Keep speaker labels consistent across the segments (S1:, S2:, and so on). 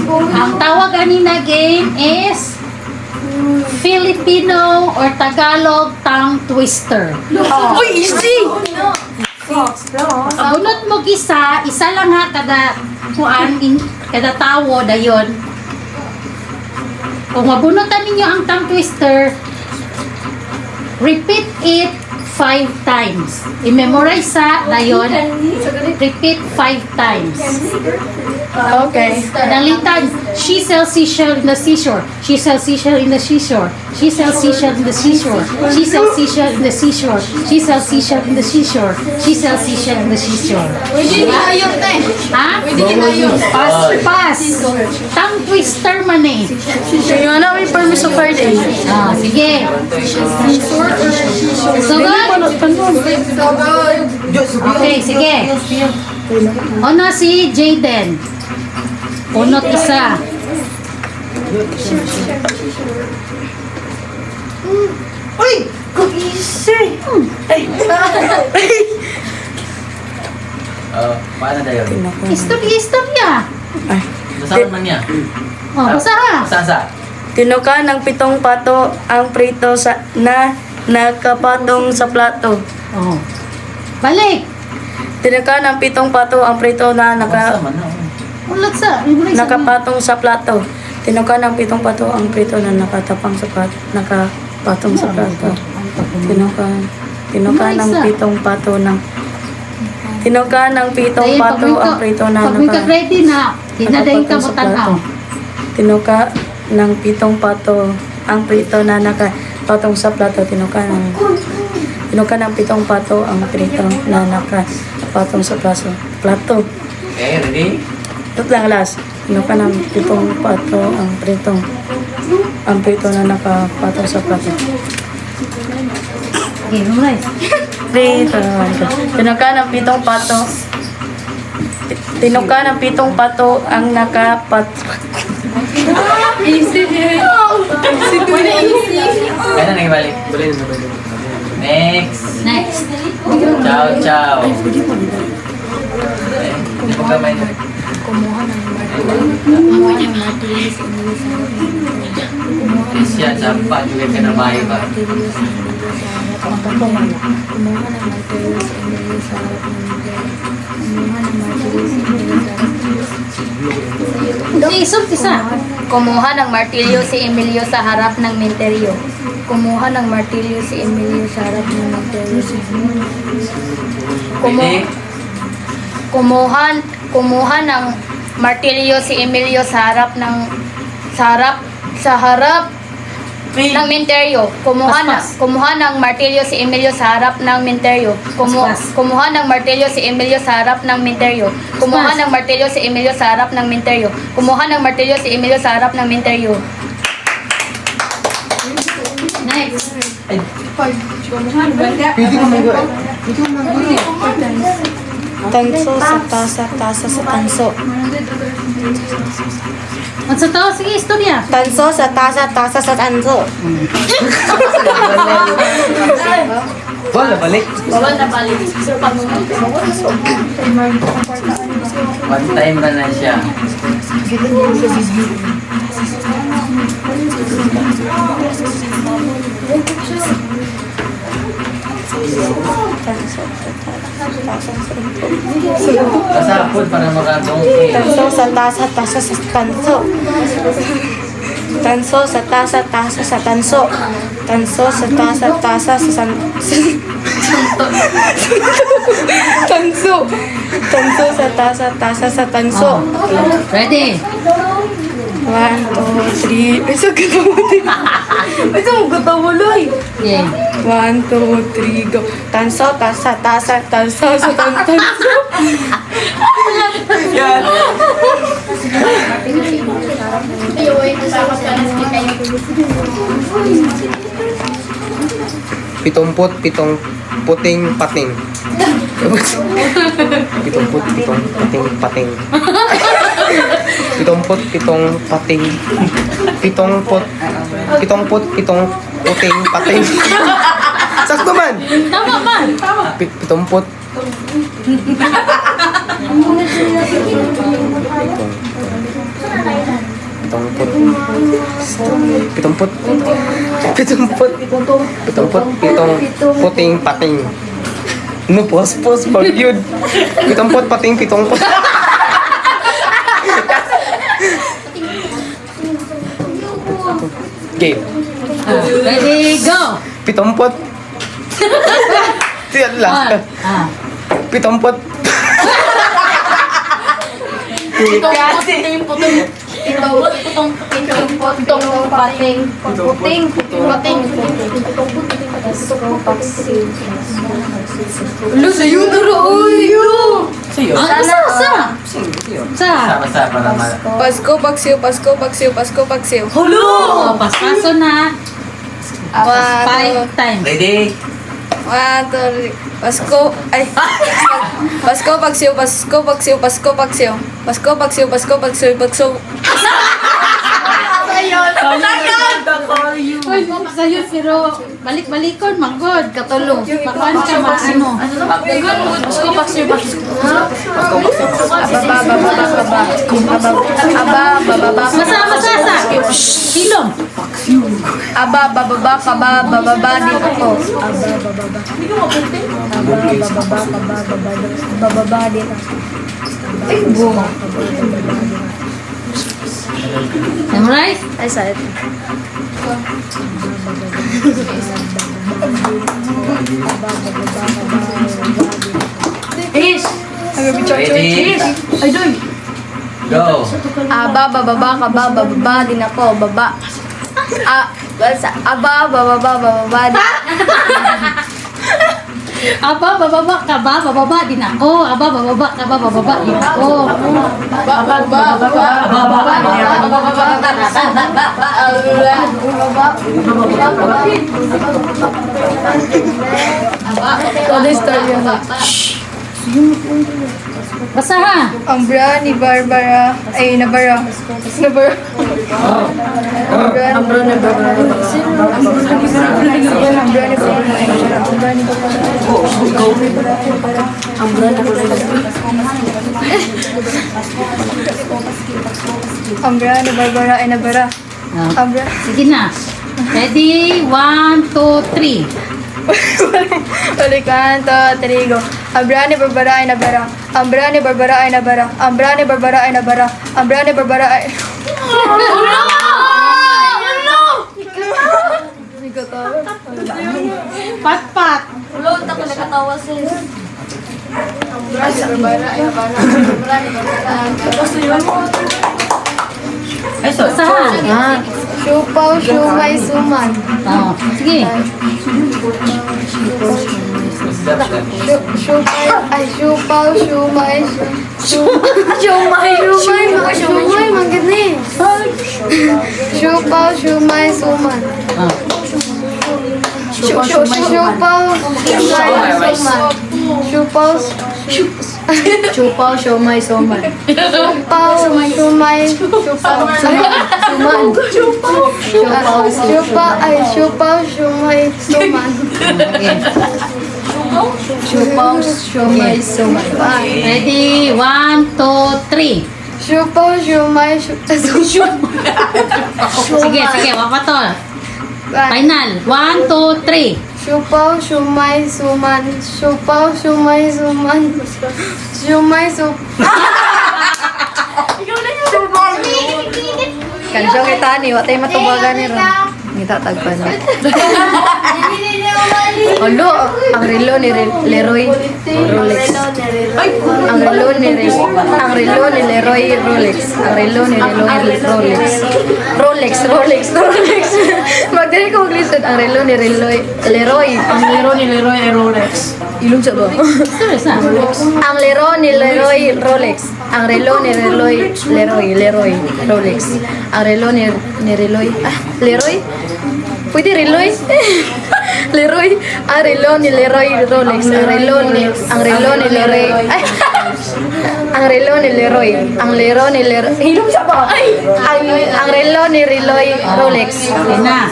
S1: Ang tawag anina game is Filipino or Tagalog tongue twister.
S2: Uy, easy!
S1: Bunot mo isa lang ha kada kada tawo dayon. Kung mabunutan ninyo ang tongue twister, repeat it 5 times. I-memorize sa dayon. Repeat 5 times.
S2: Okay.
S1: Nalitan, she sells seashell in the seashore. She sells seashell in the seashore. She sells seashell in the seashore. She sells seashell in the seashore. She sells seashell in the seashore. She sells seashell in the seashore.
S3: Pwede na ayun, te.
S1: Ha?
S3: Pwede na ayun.
S1: Pass. Tongue twister man eh.
S2: Yung ano, may permis of fire din.
S1: Ah, sige. Sugod? Okay, sige. Una si Jayden. Unot isa.
S2: Uy! Easy!
S4: Paano na yun?
S1: Istorya.
S2: Ay.
S4: Nasaan man niya?
S1: Oh, basa ha.
S4: Saan?
S2: Tinuka ng 7 pato ang prito na nakapatong sa plato.
S1: Oh. Balik.
S2: Tinuka ng 7 pato ang prito na
S4: Saan man na?
S1: Ulat sa.
S2: nakapatong sa plato. Tinuka ng 7 pato ang prito na nakapatong sa plato. Tinuka ng 7 pato ng Tinuka ng 7 pato ang prito na
S1: Pag may ready na, hinadayin ka mo tanaw.
S2: Tinuka ng 7 pato ang prito na nakapatong sa plato. Tinuka ng 7 pato ang prito na nakapatong sa plato.
S4: Okay, ready?
S2: Ito lang last. Tinuka ng 7 pato ang prito na nakapatong sa plato.
S1: Okay, memorize.
S2: Tinuka ng 7 pato. Tinuka ng 7 pato ang
S3: Easy.
S4: Kaya na nagibalik. Next.
S1: Next.
S4: Ciao. Hindi mo kamay na. Siya, sampa. Juga ka na bahay ba?
S1: Isog isa.
S3: Kumuha ng martilyo si Emilio sa harap ng menteryo. Kumuha ng martilyo si Emilio sa harap ng menteryo.
S4: Pwede?
S3: Kumuha ng martilyo si Emilio sa harap ng menteryo. Kumuha ng martilyo si Emilio sa harap ng menteryo. Kumuha ng martilyo si Emilio sa harap ng menteryo. Kumuha ng martilyo si Emilio sa harap ng menteryo. Kumuha ng martilyo si Emilio sa harap ng menteryo.
S1: Next.
S2: tanso sa tasa sa tanso.
S1: At sa tao, sige, istorya.
S2: Tanso sa tasa sa tanso.
S4: Wala, balik. One time ka na siya. Kasapod para makadongke.
S2: Tanso sa tasa sa tanso. Tanso sa tasa sa tanso. Tanso sa tasa sa tanso. Tanso sa tasa sa tanso.
S1: Ready?
S2: 1, 2, 3. Isa ka mo gatamuloy.
S1: Yeah.
S2: 1, 2, 3, go. Tanso, tasa sa tanso. Yan.
S5: Pitumput, pitong puting pating. Pitumput, pitong pating pating. Pitumput, pitong pating. Pitumput, pitong puting pating. Sakto man!
S1: Tama man. Tama.
S5: Pitumput. Pitong. pitumput, pitumput, pitumput, pitumput, pitong puting pating. No, pos, pag yun. Pitumput, pating, pitumput. Game.
S1: Ready, go!
S5: Pitumput. Siya last. Pitumput.
S2: Lu, sa'yo na rin.
S5: Sa'yo.
S1: Sa?
S4: Sama-sama naman.
S2: Pasko, Paksiw, Pasko, Paksiw, Pasko, Paksiw.
S1: Oh, paspaso na. 5 times.
S4: Ready?
S2: 1, 2, 3. Pasko, ay. Pasko, Paksiw, Pasko, Paksiw, Pasko, Paksiw. Pasko, Paksiw, Pasko, Paksiw, Pasko.
S1: Uy, sa'yo, pero balik-balikon, manggod, katulong. Pakuan ka, ano.
S3: Pasko, Paksiw, Pasko.
S1: Masa. Silom.
S2: Aba, bababa, kaba, bababa, din ako. Bababa, din ako.
S1: Memorize?
S2: Ay, sa ito.
S1: Ish.
S4: Ready? Go!
S2: Aba, bababa, kaba, bababa, din ako. Baba. Aba, bababa, bababa, din
S1: Aba, bababa ka ba? Bababa din ako. Aba, bababa ka ba? Bababa din ako. Basa ha?
S2: Ambra ni Barbara, ay Nabara. Nabara. Ambra ni Barbara. Ambra ni Barbara ay Nabara. Ambra.
S1: Sige na. Ready? 1, 2, 3.
S2: Balikan, 2, 3, go. Ambra ni Barbara ay Nabara. Ambra ni Barbara ay Nabara. Ambra ni Barbara ay Nabara. Ambra ni Barbara ay...
S1: Pat.
S3: Ulot ako nakatawa sis.
S2: Ambra ni Barbara ay Nabara. Ambra ni Barbara ay Nabara.
S1: Basa ha?
S2: Siupaw, siumay, suman.
S1: Oh, sige.
S2: Siupaw, siumay, siumay, magani. Siupaw, siumay, suman.
S1: Oh.
S2: Siupaw, siumay, suman. Siupaw, siumay, suman. Siupaw, siumay, suman. Siupaw, siumay, suman. Siupaw, siumay, suman.
S1: Ready? 1, 2, 3.
S2: Siupaw, siumay, suman.
S1: Sige, wapatol. Final. 1, 2, 3.
S2: Siupaw, siumay, suman. Siupaw, siumay, suman. Siumay, Kansyo kita ni, watay matubagan ni Ron. Ngita tagpan ni. Olo, ang relo ni Leroy Rolex. Ang relo ni Leroy Rolex. Ang relo ni Leroy Rolex. Magdali ko maglisod. Ang relo ni Leroy. Ang relo ni Leroy Rolex. Ilong sa ba?
S1: Serious na?
S2: Ang lero ni Leroy Rolex. Ang relo ni Leroy Rolex. Ang relo ni Leroy. Leroy? Pwede Leroy? Leroy. Ang relo ni Leroy Rolex. Ang relo ni Leroy. Ay. Ang relo ni Leroy. Ang relo ni Leroy. Hilong siya ba? Ang relo ni Leroy Rolex.
S1: Okay na.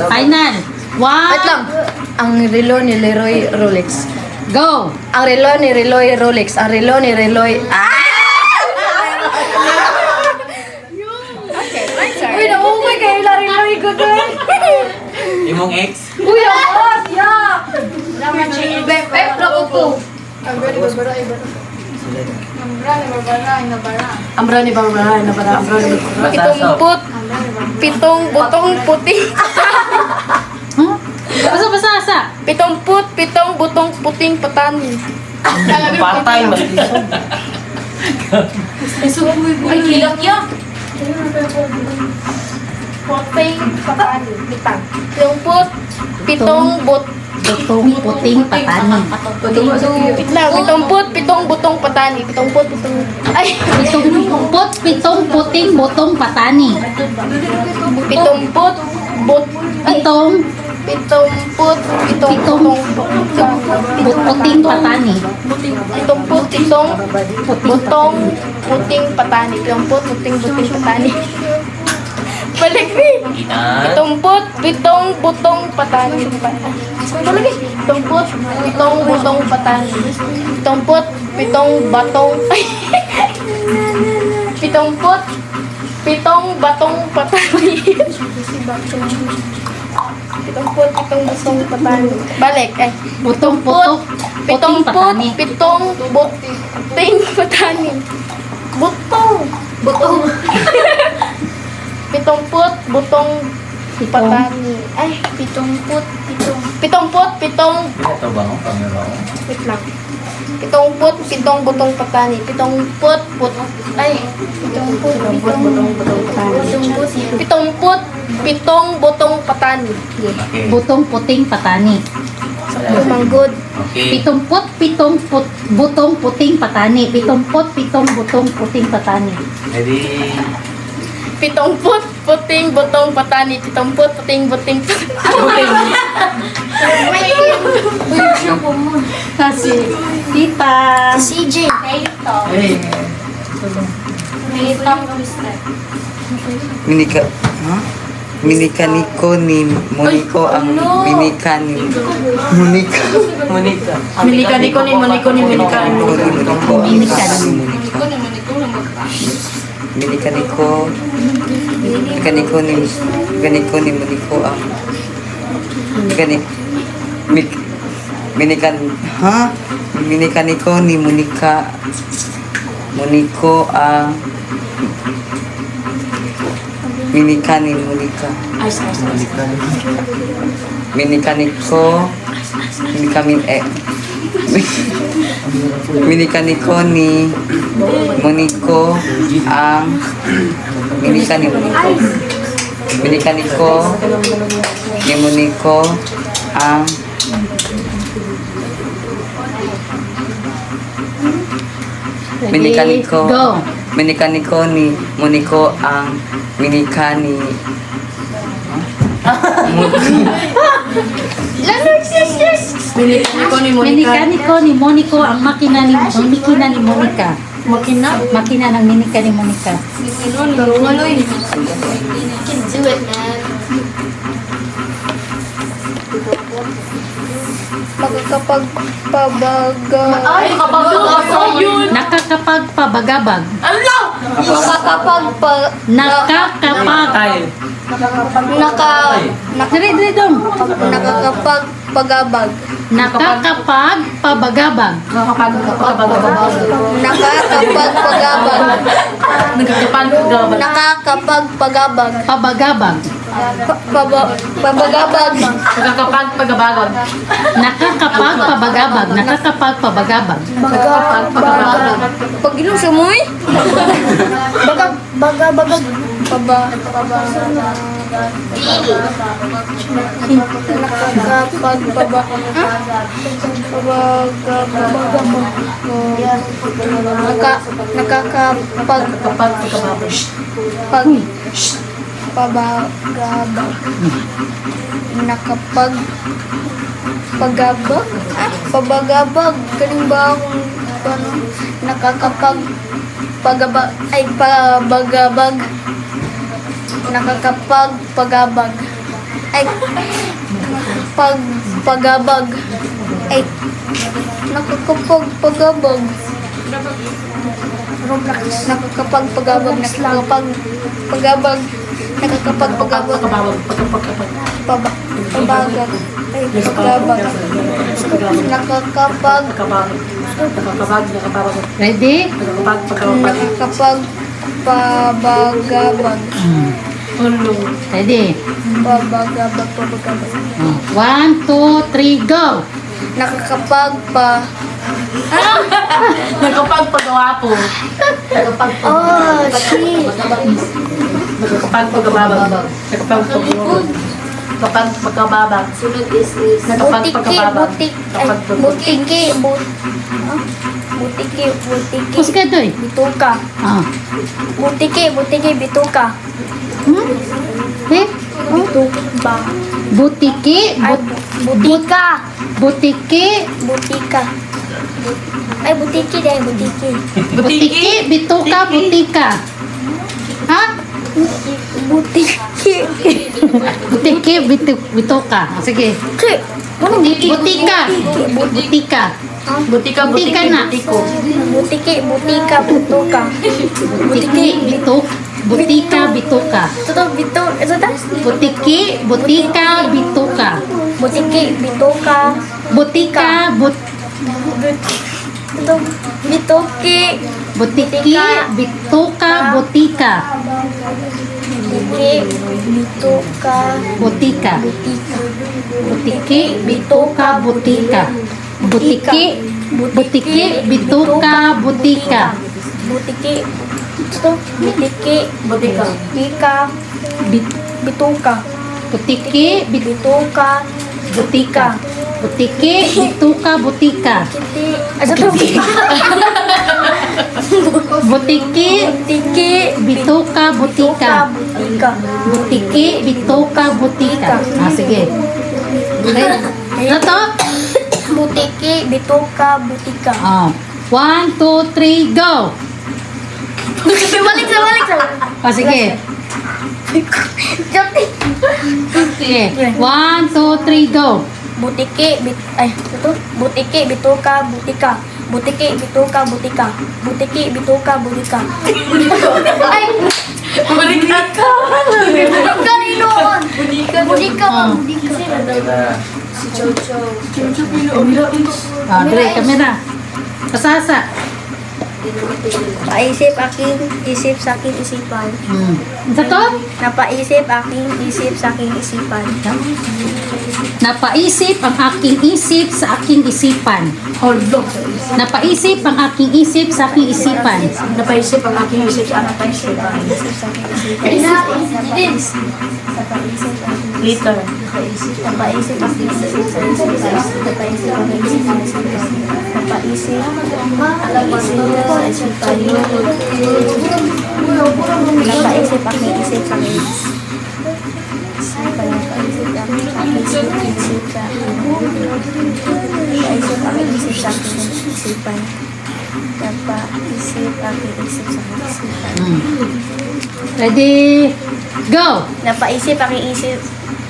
S1: Final. 1.
S2: Wait lang. Ang relo ni Leroy Rolex.
S1: Go.
S2: Ang relo ni Leroy Rolex. Ang relo ni Leroy.
S3: Uy, naumay kayo lari-lari ko doon.
S4: Imong ex?
S3: Uy, ako! Yeah! Bep, nakupo.
S2: Ambra ni Barbara na para ambra ni
S3: Pitumput. Pitong butong puti.
S1: Huh? Basa.
S3: Pitumput, pitong butong puting patani.
S5: Patay, mas
S3: Ay, kiyak-yak. Puting patani. Bitang. Pitumput, pitong
S1: Butong puting patani.
S3: Pitumput, pitong butong patani. Pitumput, pitong... Ay!
S1: Pitong puting butong patani.
S3: Pitumput,
S1: Pitong
S3: pitumput, pitong
S1: puting patani.
S3: Pitumput, pitong butong puting patani. Pitumput, puting patani. Balik, Pi!
S4: Ina.
S3: Pitumput, pitong butong patani. Balik, pitumput, pitong butong patani. Pitumput, pitong batong... Ay! Pitumput, pitong batong patani. Pitumput, pitong butong patani. Balik, ay.
S1: Butong puting
S3: Pitumput,
S1: patani.
S3: pitong buting patani. Butong. Pitumput, butong patani. Ay, pitumput, pitong.
S4: Ito ba ang kamera ko?
S3: Wait lang. Pitumput, pitong butong patani. Pitumput, ay. Pitumput, pitong butong patani.
S4: Okay.
S1: Butong puting patani.
S3: Tumanggod.
S4: Okay.
S1: Butong puting patani. Pitong butong puting patani.
S4: Ready?
S3: Pitumput, puting butong patani. Pitumput, puting butong patani.
S1: Kasi tita.
S3: CJ.
S5: Minika. Ha? Minikaniko ni Moniko ang minikani. Monika. Monika.
S2: Minika ni Moniko ni Minika.
S5: Minikaniko ni Moniko ang Minikaniko ni Moniko ang Minikani Monika. Minikaniko Minikaniko ni Moniko ang Minikani Moniko. Minikaniko ni Moniko ang Minikaniko
S1: Go.
S5: Minikaniko ni Moniko ang minikani
S2: Minika ni Monika.
S1: Minikaniko ni Moniko ang makina ni Monica. Makina ng minika ni Monica.
S3: Makakapagpabaga.
S2: Ay, yun.
S1: Nakakapagpabagabag.
S3: Makakapagpa...
S1: Nakakapag. Dili dong.
S3: Nakakapagpagabag.
S1: Nakakapagpabagabag.
S3: Nakakapagpagabag. Nakakapagpagabag.
S1: Pabagabag.
S3: Pabagabag.
S2: Nakakapagpagabagod.
S1: Nakakapagpabagabag. Nakakapagpabagabag.
S3: Pag inom sa muy? Bagabag. Pagabag? Pabagabag. Kaling ba akong nakakapagpagabag? Ay, pabagabag. Nakakapagpagabag. Ay, pagpagabag. Ay, nakakapagpagabag. Nakakapagpagabag. Nakakapagpagabag. Nakakapagpagabag. Pabagat. Ay, paglabag.
S1: Ready?
S3: Nakakapagpabagabag.
S1: Ready?
S3: Pabagabag.
S1: 1, 2, 3, go!
S3: Nakakapagpa...
S2: Nagkapagpagawa po.
S3: Oh, shit.
S2: Nagkapagpagababag. Nagkapagpagababag.
S3: Butiki.
S1: Kus ka doy?
S3: Bituka.
S1: Ah.
S3: Butiki, bituka.
S1: Eh?
S3: Bituka.
S1: Butiki?
S3: Ay, butika.
S1: Butiki?
S3: Butika. Ay, butiki dahil butiki.
S1: Butiki? Bituka? Butika? Ha?
S3: Butiki.
S1: Butiki? Bituka? Ah, sige. Butika? Butika?
S2: Butika,
S1: Butika na.
S3: Butiki, butika, butuka.
S1: Butiki? Butika? Bituka?
S3: Ito, bito. Ito ta?
S1: Butiki? Butika? Bituka?
S3: Butiki, bituka.
S1: Butika?
S3: Ito, bituki.
S1: Butiki? Bituka? Butika?
S3: Butiki, bituka.
S1: Butika? Butiki? Bituka? Butika? Butiki? Butiki? Bituka? Butika?
S3: Butiki. Ito, butiki.
S2: Butika.
S3: Bika. Bituka.
S1: Butiki?
S3: Bituka.
S1: Butika? Butiki? Bituka? Butika?
S3: Kiti. Ito to.
S1: Butiki?
S3: Butiki.
S1: Bituka? Butika?
S3: Butika.
S1: Butiki? Bituka? Butika? Ah, sige. Okay. Ano to?
S3: Butiki, bituka, butika.
S1: Oh. 1, 2, 3, go!
S3: Balik.
S1: Oh, sige.
S3: Joke.
S1: Sige. 1, 2, 3, go!
S3: Butiki, butiki, bituka, butika. Butiki, bituka, butika. Butiki, bituka, butika. Ay!
S2: Butika ka!
S3: Kaninoon! Butika.
S1: Ah, dire, kamera. Pasasa.
S3: Paisip aking isip sa aking isipan.
S1: Ano to?
S3: Napaisip aking isip sa aking isipan.
S1: Napaisip ang aking isip sa aking isipan. Napaisip ang aking isip sa aking isipan.
S2: Napaisip ang aking isip sa aking isipan. Liter.
S3: Napaisip aking isip sa isipan. Napaisip aking isip sa isipan. Napaisip aking isip sa isipan. Napaisip aking isip sa aking isipan.
S1: Ready? Go!
S3: Napaisip aking isip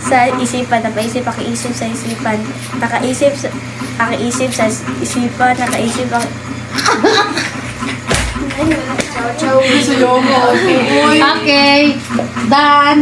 S3: sa isipan. Napaisip aking isip sa isipan. Nakaisip sa aking isip sa isipan. Nakaisip aking...
S1: Okay. Done.